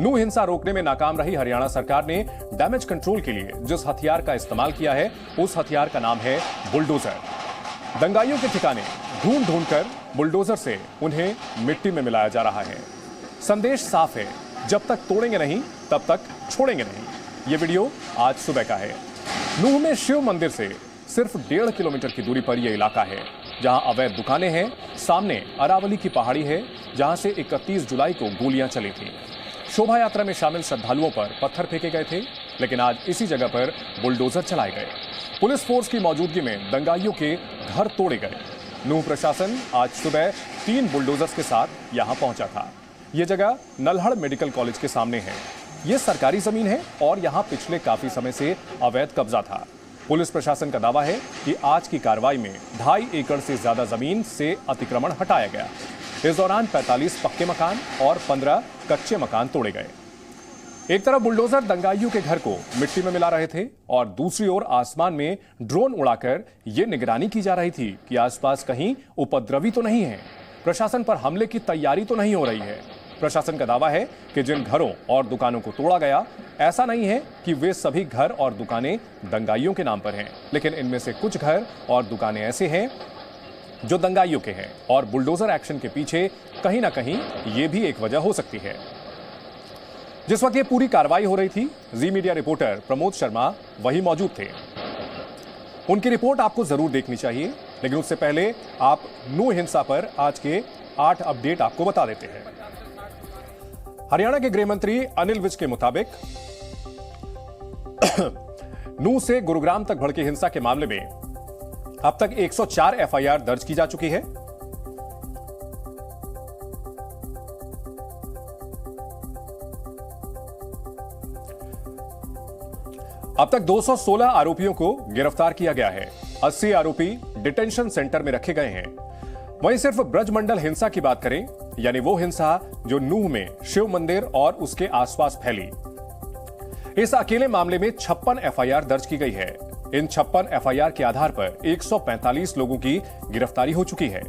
नूह हिंसा रोकने में नाकाम रही हरियाणा सरकार ने डैमेज कंट्रोल के लिए जिस हथियार का इस्तेमाल किया है, उस हथियार का नाम है बुलडोजर। दंगाइयों के ठिकाने ढूंढ ढूंढकर बुलडोजर से उन्हें मिट्टी में मिलाया जा रहा है। संदेश साफ है, जब तक तोड़ेंगे नहीं तब तक छोड़ेंगे नहीं। यह वीडियो आज सुबह का है। नूह में शिव मंदिर से सिर्फ 1.5 किलोमीटर की दूरी पर यह इलाका है, जहां अवैध दुकानें हैं। सामने अरावली की पहाड़ी है, जहां से 31 जुलाई को गोलियां चली थी। शोभा यात्रा में शामिल श्रद्धालुओं पर पत्थर फेंके गए थे, लेकिन आज इसी जगह पर बुलडोजर चलाए गए। पुलिस फोर्स की मौजूदगी में दंगाइयों के घर तोड़े गए। नूह प्रशासन आज सुबह 3 बुलडोजर्स के साथ यहां पहुंचा था। यह जगह नल्हड़ मेडिकल कॉलेज के सामने है। यह सरकारी जमीन है और यहां पिछले काफी समय से अवैध कब्जा था। पुलिस प्रशासन का दावा है कि आज की कार्रवाई में 2.5 एकड़ से ज्यादा जमीन से अतिक्रमण हटाया गया। इस दौरान 45 पक्के मकान और 15 कच्चे मकान तोड़े गए। एक तरफ बुलडोजर दंगाइयों के घर को मिट्टी में मिला रहे थे और दूसरी ओर आसमान में ड्रोन उड़ाकर यह निगरानी की जा रही थी कि आसपास कहीं उपद्रवी तो नहीं है, प्रशासन पर हमले की तैयारी तो नहीं हो रही है। प्रशासन का दावा है कि जिन घरों और दुकानों को तोड़ा गया, ऐसा नहीं है कि वे सभी घर और दुकानें दंगाइयों के नाम पर हैं, लेकिन इनमें से कुछ घर और दुकानें ऐसे हैं जो दंगाइयों के हैं और बुलडोजर एक्शन के पीछे कहीं ना कहीं यह भी एक वजह हो सकती है। जिस वक्त ये पूरी कार्रवाई हो रही थी, जी मीडिया रिपोर्टर प्रमोद शर्मा वही मौजूद थे। उनकी रिपोर्ट आपको जरूर देखनी चाहिए, लेकिन उससे पहले आप नूह हिंसा पर आज के 8 अपडेट आपको बता देते हैं। हरियाणा के गृह मंत्री अनिल विज के मुताबिक नूह से गुरुग्राम तक भड़की हिंसा के मामले में अब तक 104 एफआईआर दर्ज की जा चुकी है। अब तक 216 आरोपियों को गिरफ्तार किया गया है। 80 आरोपी डिटेंशन सेंटर में रखे गए हैं। वहीं सिर्फ ब्रजमंडल हिंसा की बात करें, यानी वो हिंसा जो नूह में शिव मंदिर और उसके आसपास फैली, इस अकेले मामले में 56 एफआईआर दर्ज की गई है। इन 56 एफआईआर के आधार पर 145 लोगों की गिरफ्तारी हो चुकी है।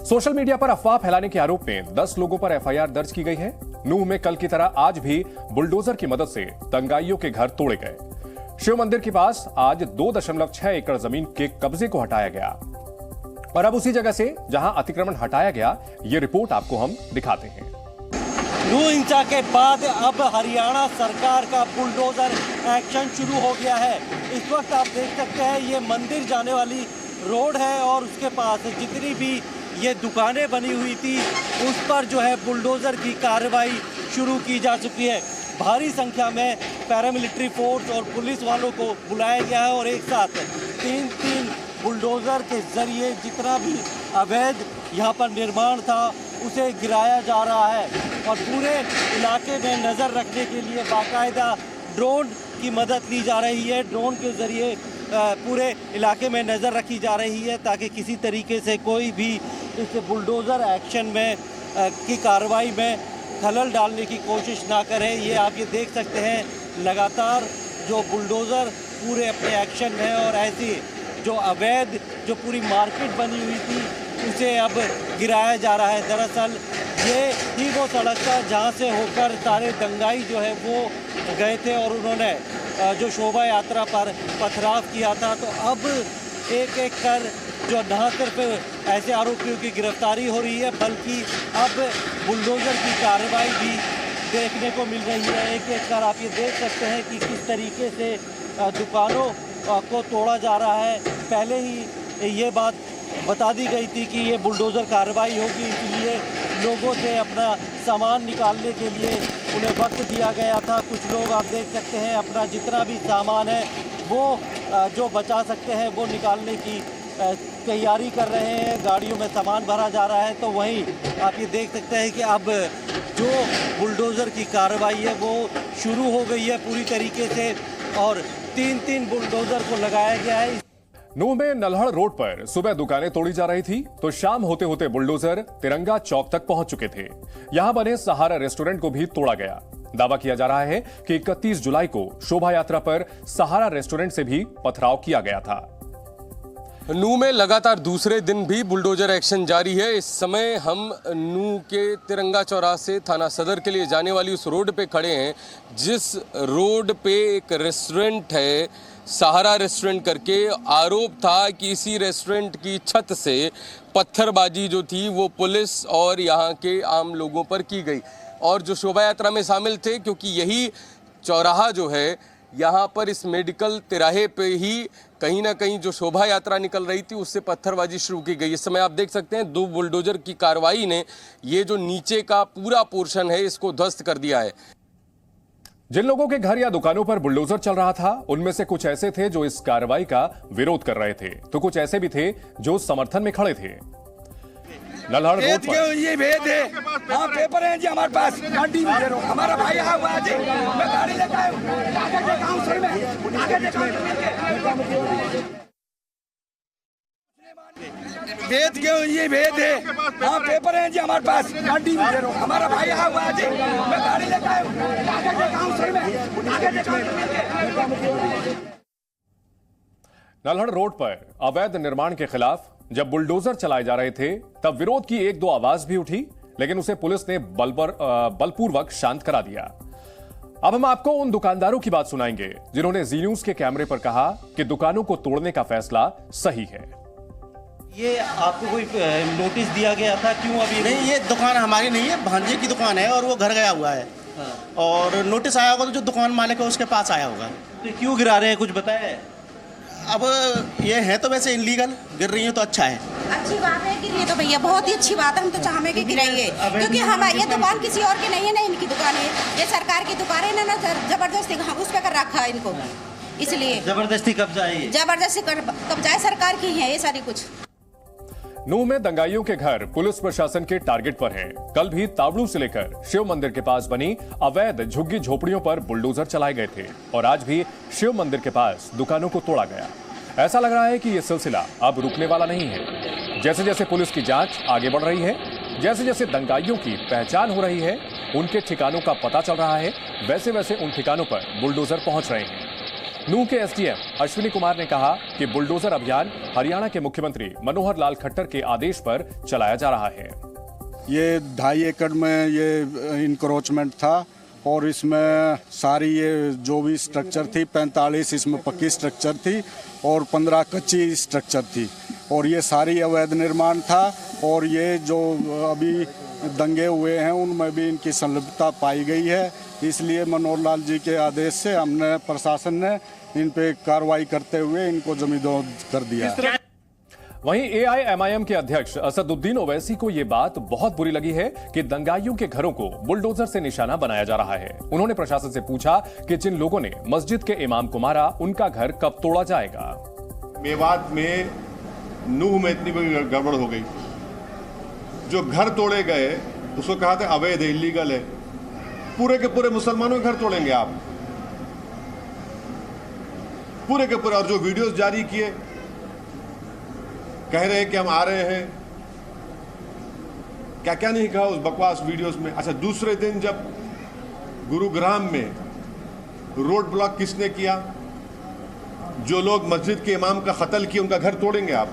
सोशल मीडिया पर अफवाह फैलाने के आरोप में 10 लोगों पर एफआईआर दर्ज की गई है। नूह में कल की तरह आज भी बुलडोजर की मदद से दंगाइयों के घर तोड़े गए। शिव मंदिर के पास आज 2.6 एकड़ जमीन के कब्जे को हटाया गया और अब उसी जगह से जहां अतिक्रमण हटाया गया, ये रिपोर्ट आपको हम दिखाते हैं। नूह हिंसा के बाद अब हरियाणा सरकार का बुलडोजर एक्शन शुरू हो गया है। इस वक्त आप देख सकते हैं ये मंदिर जाने वाली रोड है और उसके पास जितनी भी ये दुकानें बनी हुई थी उस पर जो है बुलडोजर की कार्रवाई शुरू की जा चुकी है। भारी संख्या में पैरामिलिट्री फोर्स और पुलिस वालों को बुलाया गया है और एक साथ 3 बुलडोजर के जरिए जितना भी अवैध यहाँ पर निर्माण था उसे गिराया जा रहा है और पूरे इलाके में नज़र रखने के लिए बाकायदा ड्रोन की मदद ली जा रही है। ड्रोन के ज़रिए पूरे इलाके में नज़र रखी जा रही है ताकि किसी तरीके से कोई भी इस बुलडोज़र एक्शन में की कार्रवाई में खलल डालने की कोशिश ना करे। ये आप ये देख सकते हैं, लगातार जो बुलडोज़र पूरे अपने एक्शन में और ऐसी जो अवैध जो पूरी मार्केट बनी हुई थी उसे अब गिराया जा रहा है। दरअसल ये ही वो सड़क था जहाँ से होकर सारे दंगाई जो है वो गए थे और उन्होंने जो शोभा यात्रा पर पथराव किया था। तो अब एक एक कर जो न सिर्फ ऐसे आरोपियों की गिरफ्तारी हो रही है, बल्कि अब बुलडोज़र की कार्रवाई भी देखने को मिल रही है। एक एक कर आप ये देख सकते हैं कि किस तरीके से दुकानों को तोड़ा जा रहा है। पहले ही ये बात बता दी गई थी कि ये बुलडोज़र कार्रवाई होगी, इसलिए लोगों से अपना सामान निकालने के लिए उन्हें वक्त दिया गया था। कुछ लोग आप देख सकते हैं अपना जितना भी सामान है वो जो बचा सकते हैं वो निकालने की तैयारी कर रहे हैं। गाड़ियों में सामान भरा जा रहा है। तो वहीं आप ये देख सकते हैं कि अब जो बुलडोज़र की कार्रवाई है वो शुरू हो गई है पूरी तरीके से और 3 बुलडोज़र को लगाया गया है। नूह में नल्हड़ रोड पर सुबह दुकानें तोड़ी जा रही थी तो शाम होते होते बुलडोजर तिरंगा चौक तक पहुंच चुके थे। यहां बने सहारा रेस्टोरेंट को भी तोड़ा गया। दावा किया जा रहा है कि 31 जुलाई को शोभा यात्रा पर सहारा रेस्टोरेंट से भी पथराव किया गया था। नूह में लगातार दूसरे दिन भी बुलडोजर एक्शन जारी है। इस समय हम नूह के तिरंगा चौराहे से थाना सदर के लिए जाने वाली उस रोड पे खड़े हैं, जिस रोड पे एक रेस्टोरेंट है, सहारा रेस्टोरेंट करके। आरोप था कि इसी रेस्टोरेंट की छत से पत्थरबाजी जो थी वो पुलिस और यहाँ के आम लोगों पर की गई, और जो शोभा यात्रा में शामिल थे, क्योंकि यही चौराहा जो है यहाँ पर इस मेडिकल तिराहे पे ही कहीं ना कहीं जो शोभा यात्रा निकल रही थी उससे पत्थरबाजी शुरू की गई। इस समय आप देख सकते हैं 2 बुलडोजर की कार्रवाई ने ये जो नीचे का पूरा पोर्शन है इसको ध्वस्त कर दिया है। जिन लोगों के घर या दुकानों पर बुलडोजर चल रहा था उनमें से कुछ ऐसे थे जो इस कार्रवाई का विरोध कर रहे थे, तो कुछ ऐसे भी थे जो समर्थन में खड़े थे। नल्हड़ रोड पर ये भेद है। हाँ, पेपर है जी हमारे पास, गाड़ी में दे रहा हूं। हमारा भाई आया हुआ है जी, मैं गाड़ी लेकर आया हूं। आगे देखा हूं सर में, आगे देखा हूं। भेद क्यों, ये भेद है। हाँ, पेपर है जी हमारे पास, गाड़ी में दे रहा हूं। हमारा भाई आया हुआ है जी, मैं गाड़ी लेकर आया हूं। आगे देखा हूं सर में, आगे देखा हूं। नल्हड़ रोड पर अवैध निर्माण के खिलाफ जब बुलडोजर चलाए जा रहे थे तब विरोध की 1-2 आवाज भी उठी, लेकिन उसे पुलिस ने बलपूर्वक शांत करा दिया। अब हम आपको उन दुकानदारों की बात सुनाएंगे जिन्होंने जी न्यूज के कैमरे पर कहा कि दुकानों को तोड़ने का फैसला सही है। ये आपको कोई नोटिस दिया गया था, क्यों अभी नहीं? ये दुकान हमारी नहीं है, भांजे की दुकान है और वो घर गया हुआ है। और नोटिस आया होगा तो जो दुकान मालिक है उसके पास आया होगा। तो क्यों गिरा रहे हैं, कुछ बताया है? अब ये है तो वैसे इनलीगल, गिर रही है तो अच्छा है। अच्छी बात है गिरी है तो भैया बहुत ही अच्छी बात है, हम तो चाहेंगे कि गिराइए, क्योंकि हम ये दुकान किसी और की नहीं है, ना इनकी दुकान है, ये सरकार की दुकान है ना, जबरदस्ती उस पे कर रखा है इनको, इसलिए जबरदस्ती कब्जा है, जबरदस्ती कब्जा सरकार की है ये सारी कुछ। नूह में दंगाइयों के घर पुलिस प्रशासन के टारगेट पर हैं। कल भी तावड़ू से लेकर शिव मंदिर के पास बनी अवैध झुग्गी झोपड़ियों पर बुलडोजर चलाए गए थे और आज भी शिव मंदिर के पास दुकानों को तोड़ा गया। ऐसा लग रहा है कि यह सिलसिला अब रुकने वाला नहीं है। जैसे जैसे पुलिस की जांच आगे बढ़ रही है, जैसे जैसे दंगाइयों की पहचान हो रही है, उनके ठिकानों का पता चल रहा है, वैसे वैसे उन ठिकानों पर बुलडोजर पहुंच रहे हैं। नूह के एसडीएम अश्विनी कुमार ने कहा कि बुलडोजर अभियान हरियाणा के मुख्यमंत्री मनोहर लाल खट्टर के आदेश पर चलाया जा रहा है। ये 2.5 एकड़ में ये इंक्रोचमेंट था और इसमें सारी ये जो भी स्ट्रक्चर थी 45 इसमें पक्की स्ट्रक्चर थी और 15 कच्ची स्ट्रक्चर थी और ये सारी अवैध निर्माण था। और ये जो अभी दंगे हुए हैं उनमें भी इनकी संलिप्तता पाई गई है, इसलिए मनोहर लाल जी के आदेश से हमने प्रशासन ने इन पे कार्रवाई करते हुए इनको जमींदोज कर दिया। वहीं एआईएमआईएम के अध्यक्ष असदुद्दीन ओवैसी को यह बात बहुत बुरी लगी है कि दंगाइयों के घरों को बुलडोजर से निशाना बनाया जा रहा है। उन्होंने प्रशासन से पूछा कि जिन लोगों ने मस्जिद के इमाम को मारा उनका घर कब तोड़ा जाएगा। मेवात में नूह में इतनी बड़ी गड़बड़ हो गई, जो घर तोड़े गए उसको कहा था अवैध है, इलीगल है। पूरे के पूरे मुसलमानों के घर तोड़ेंगे आप, पूरे के पूरे। और जो वीडियोस जारी किए कह रहे हैं कि हम आ रहे हैं, क्या क्या नहीं कहा उस बकवास वीडियोस में। अच्छा, दूसरे दिन जब गुरुग्राम में रोड ब्लॉक किसने किया, जो लोग मस्जिद के इमाम का कत्ल किए उनका घर तोड़ेंगे आप,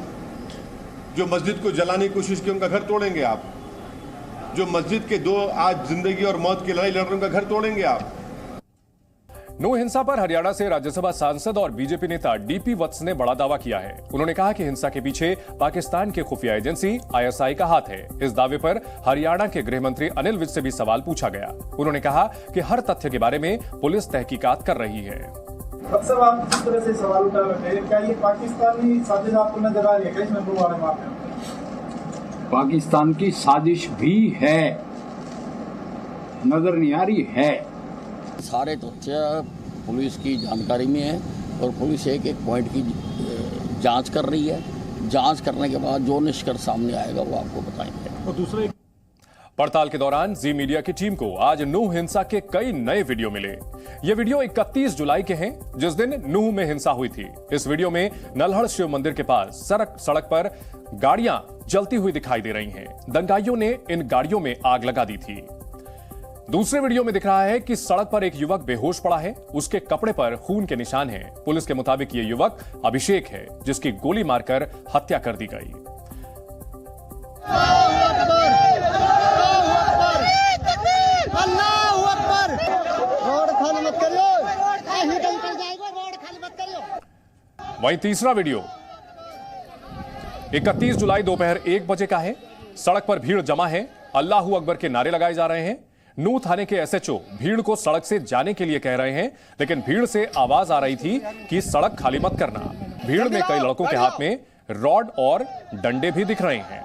जो मस्जिद को जलाने की कोशिश की उनका घर तोड़ेंगे आप, जो मस्जिद के 2 आज जिंदगी और मौत की लड़ाई लड़ रहे हैं उनका घर तोड़ेंगे आप। नूह हिंसा पर हरियाणा से राज्यसभा सांसद और बीजेपी नेता डीपी वत्स ने बड़ा दावा किया है। उन्होंने कहा कि हिंसा के पीछे पाकिस्तान के खुफिया एजेंसी आईएसआई का हाथ है। इस दावे पर हरियाणा के गृह मंत्री अनिल विज से भी सवाल पूछा गया। उन्होंने कहा कि हर तथ्य के बारे में पुलिस तहकीकात कर रही है। अक्सर आप जिस तरह से सवाल उठा रहे हैं, क्या ये पाकिस्तानी साजिश आपको नजर आ रही है? इसमें बुलवाने मारते हैं पाकिस्तान की साजिश भी है, नजर नहीं आ रही है। सारे तथ्य पुलिस की जानकारी में है और पुलिस एक एक पॉइंट की जांच कर रही है। जांच करने के बाद जो निष्कर्ष सामने आएगा वो आपको बताएंगे। और दूसरे पड़ताल के दौरान जी मीडिया की टीम को आज नूह हिंसा के कई नए वीडियो मिले। ये वीडियो 31 जुलाई के हैं, जिस दिन नूह में हिंसा हुई थी। इस वीडियो में नल्हड़ शिव मंदिर के पास सड़क पर गाड़ियां जलती हुई दिखाई दे रही हैं। दंगाइयों ने इन गाड़ियों में आग लगा दी थी। दूसरे वीडियो में दिख रहा है कि सड़क पर एक युवक बेहोश पड़ा है, उसके कपड़े पर खून के निशान हैं। पुलिस के मुताबिक ये युवक अभिषेक है, जिसकी गोली मारकर हत्या कर दी गई। वहीं तीसरा वीडियो 31 जुलाई दोपहर 1 बजे का है। सड़क पर भीड़ जमा है, अल्लाहू अकबर के नारे लगाए जा रहे हैं। नूह थाने के एसएचओ भीड़ को सड़क से जाने के लिए कह रहे हैं, लेकिन भीड़ से आवाज आ रही थी कि सड़क खाली मत करना। भीड़ में कई लड़कों के हाथ में रॉड और डंडे भी दिख रहे हैं।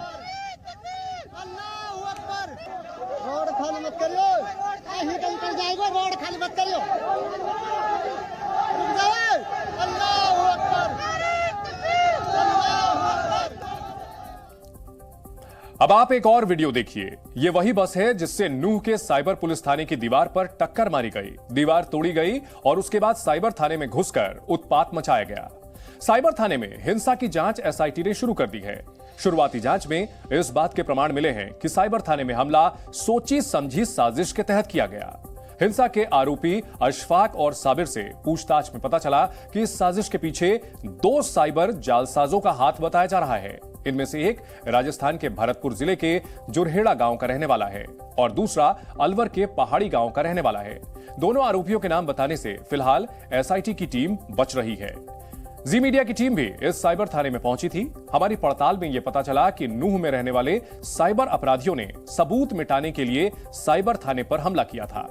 अब आप एक और वीडियो देखिए। ये वही बस है जिससे नूह के साइबर पुलिस थाने की दीवार पर टक्कर मारी गई, दीवार तोड़ी गई और उसके बाद साइबर थाने में घुसकर उत्पात मचाया गया। साइबर थाने में हिंसा की जांच एसआईटी ने शुरू कर दी है। शुरुआती जांच में इस बात के प्रमाण मिले हैं कि साइबर थाने में हमला सोची समझी साजिश के तहत किया गया। हिंसा के आरोपी अशफाक और साबिर से पूछताछ में पता चला कि इस साजिश के पीछे 2 साइबर जालसाजों का हाथ बताया जा रहा है। इनमें से एक राजस्थान के भरतपुर जिले के जुरहेड़ा गांव का रहने वाला है और दूसरा अलवर के पहाड़ी गांव का रहने वाला है। दोनों आरोपियों के नाम बताने से फिलहाल एसआईटी की टीम बच रही है। जी मीडिया की टीम भी इस साइबर थाने में पहुंची थी। हमारी पड़ताल में यह पता चला कि नूह में रहने वाले साइबर अपराधियों ने सबूत मिटाने के लिए साइबर थाने पर हमला किया था।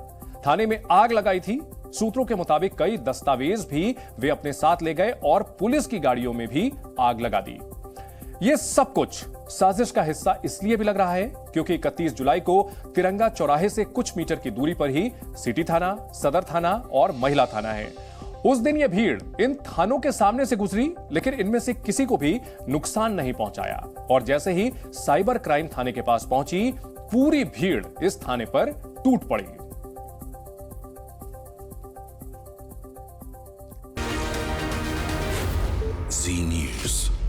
थाने में आग लगाई थी। सूत्रों के मुताबिक कई दस्तावेज भी वे अपने साथ ले गए और पुलिस की गाड़ियों में भी आग लगा दी। यह सब कुछ साजिश का हिस्सा इसलिए भी लग रहा है क्योंकि 31 जुलाई को तिरंगा चौराहे से कुछ मीटर की दूरी पर ही सिटी थाना, सदर थाना और महिला थाना है। उस दिन यह भीड़ इन थानों के सामने से गुजरी, लेकिन इनमें से किसी को भी नुकसान नहीं पहुंचाया और जैसे ही साइबर क्राइम थाने के पास पहुंची, पूरी भीड़ इस थाने पर टूट पड़ी। जी न्यूज़।